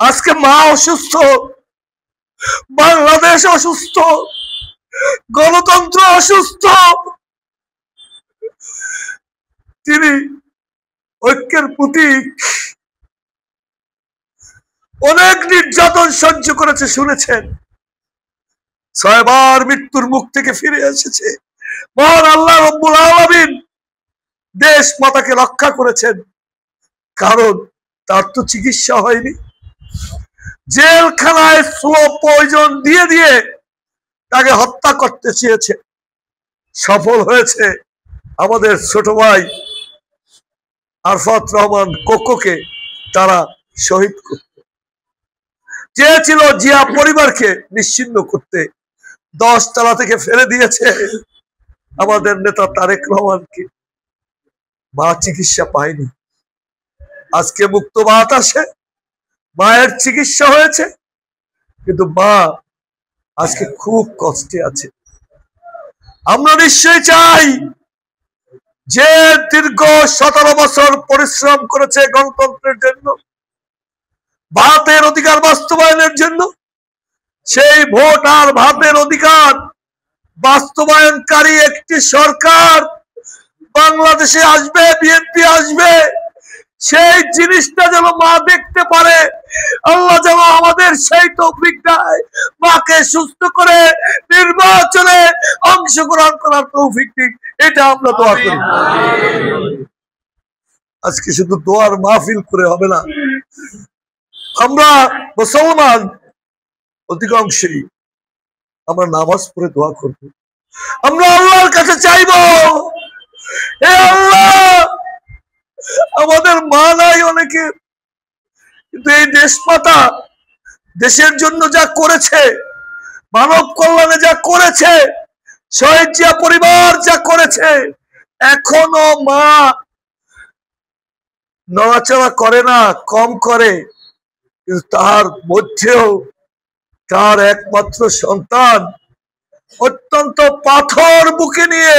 আজকে মা অসুস্থ, বাংলাদেশ অসুস্থ, গণতন্ত্র অসুস্থ। তিনি ঐক্যের প্রতীক। অনেক নির্যাতন সহ্য করেছে, শুনেছেন। 6 বার মৃত্যুর মুখ থেকে ফিরে এসেছে। মহান আল্লাহ রব্বুল আলামিন দেশ মাতাকে রক্ষা করেছেন, কারণ তার তো চিকিৎসা হয়নি। জেলখানায় স্লো পয়জন দিয়ে দিয়ে তাকে হত্যা করতে চেয়েছে, সফল হয়েছে। আমাদের ছোট ভাই আরফাত রহমান কোকোকে তারা শহীদ করতে চেয়েছিল, জিয়া পরিবারকে নিশ্চিহ্ন করতে 10 তলা থেকে ফেলে দিয়েছে আমাদের নেতা তারেক রহমানকে। মা চিকিৎসা পায়নি, আজকে মুক্ত বাতাসে মায়ের চিকিৎসা হয়েছে, কিন্তু মা আজকে খুব কষ্টে আছে। আমরা নিশ্চয়ই চাই যে দীর্ঘ 17 বছর পরিশ্রম করেছে গণতন্ত্রের জন্য, ভারতের অধিকার বাস্তবায়নের জন্য, সেই ভোট আর ভারতের অধিকার বাস্তবায়নকারী একটি সরকার বাংলাদেশে আসবে, বিএনপি আসবে। সেই জিনিসটা যেন মা দেখতে পারে, আল্লাহ যেন আমাদের সেই তৌফিক দেয়, মাকে সুস্থ করে নির্বাচনে অংশগ্রহণ করার তৌফিক দিক। এটা আমরা দোয়া করি। আজকে শুধু দোয়ার মাহফিল করে হবে না, আমরা মুসলমান অধিকাংশই আমরা নামাজ পড়ে দোয়া করব। আমরা আল্লাহর কাছে চাইবো, হে আল্লাহ, আমাদের মা নাই অনেকে, কিন্তু এই দেশমাতা দেশের জন্য যা করেছে, মানব কল্যাণে যা করেছে, শহীদ জিয়া পরিবার যা করেছে, এখনো মা নড়াচড়া করে না, কম করে। কিন্তু তার মধ্যেও তার একমাত্র সন্তান অত্যন্ত পাথর বুকে নিয়ে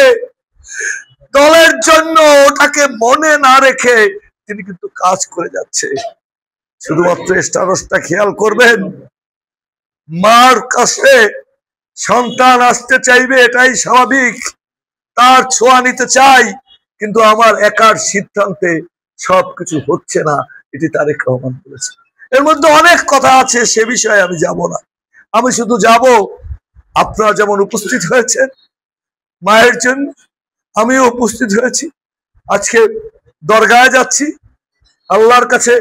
দলের জন্য ওটাকে মনে না রেখে তিনি কিন্তু কাজ করে যাচ্ছে। শুধুমাত্র স্টারসটা খেয়াল করবেন, মার কাছে সন্তান আসতে চাইবে, এটাই স্বাভাবিক, তার ছোঁয়া নিতে চাই, কিন্তু আমার একার সিদ্ধান্তে সবকিছু হচ্ছে না। এটি তারেক রহমান বলেছে। এর মধ্যে অনেক কথা আছে, সে বিষয়ে আমি যাব না। আমি শুধু যাব, আপনারা যেমন উপস্থিত হয়েছেন মায়ের জন্য, আমিও উপস্থিত হয়েছি। আজকে দরগায় যাচ্ছি, আল্লাহর কাছে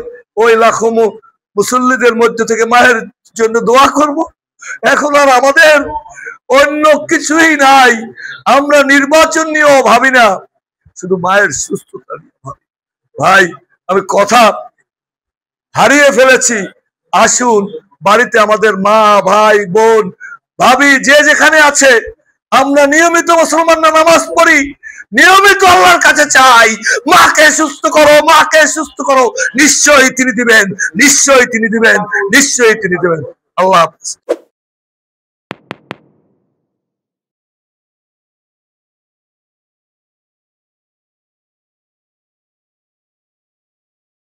ওই লাখো মুসল্লিদের মধ্যে থেকে মায়ের জন্য দোয়া করব। এখন আর আমাদের অন্য কিছুই নাই, আমরা নির্বাচন নিয়েও ভাবি না, শুধু মায়ের সুস্থতা নিয়ে ভাবি। ভাই, আমি কথা হারিয়ে ফেলেছি। আসুন, বাড়িতে আমাদের মা, ভাই, বোন, ভাবি যে যেখানে আছে, আমরা নিয়মিত মুসলমানরা নামাজ পড়ি, নিয়মিত আল্লাহর কাছে চাই, মাকে সুস্থ করো, মাকে সুস্থ করো। নিশ্চয়ই তিনি দিবেন, নিশ্চয়ই তিনি দিবেন, নিশ্চয়ই তিনি দিবেন। আল্লাহ হাফেজ।